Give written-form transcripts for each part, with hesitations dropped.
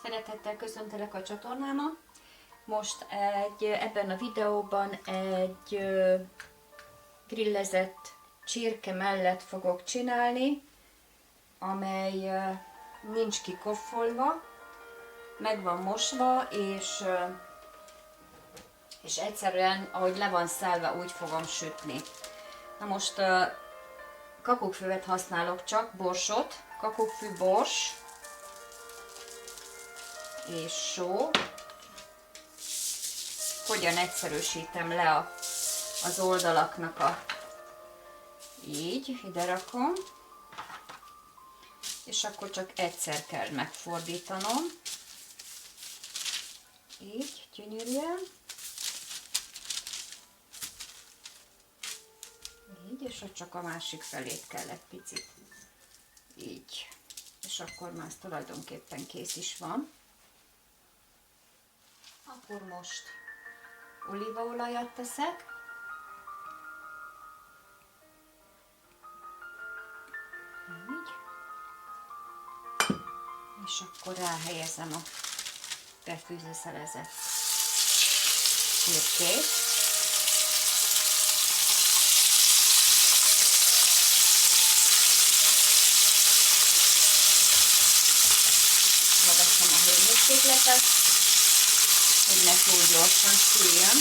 Szeretettel köszöntelek a csatornámon. Most ebben a videóban egy grillezett csirke mellett fogok csinálni, amely nincs kikoffolva, meg van mosva, és egyszerűen, ahogy le van szálva, úgy fogom sütni. Na most kakukkfűvet használok, csak borsot, kakukkfű, bors és só. Hogyan egyszerűsítem le az oldalaknak így, ide rakom, és akkor csak egyszer kell megfordítanom, így, gyönyörűen, így, és csak a másik felét kell egy picit, így, és akkor már tulajdonképpen kész is van. Akkor most olívaolajat teszek, így, és akkor ráhelyezem a befűzőszelezett csirkét. Leveszem a hőmérsékletet, hogy ne túl gyorsan süljön.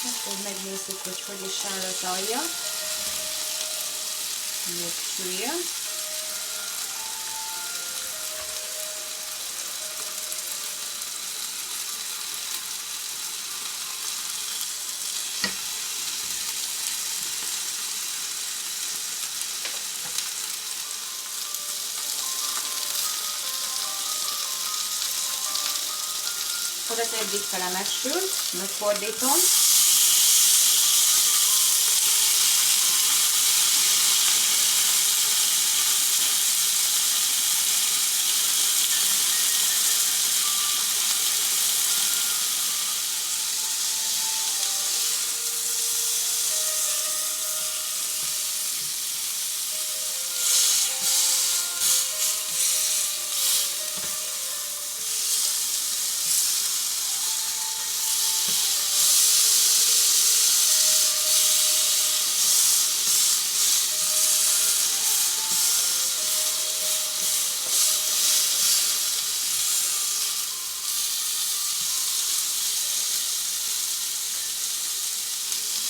Akkor megnézzük, hogy is áll az alja. Még süljön. Akkor az egyik fele megsült, megfordítom.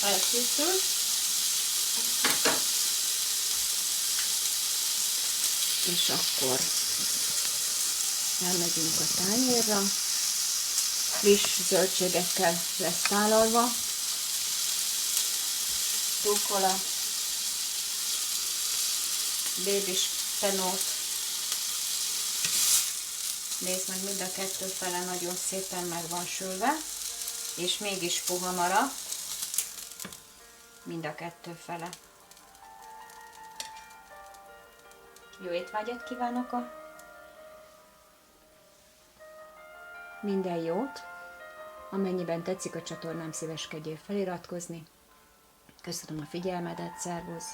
Elkészült, és akkor elmegyünk a tányérra. Friss zöldségekkel lesz tálalva, rucola, babyspenót. Nézd meg, mind a kettő fele nagyon szépen meg van sülve, és mégis puha maradt. Mind a kettő fele. Jó étvágyat kívánok! Minden jót! Amennyiben tetszik a csatornám, szíveskedjél feliratkozni. Köszönöm a figyelmedet, szervusz!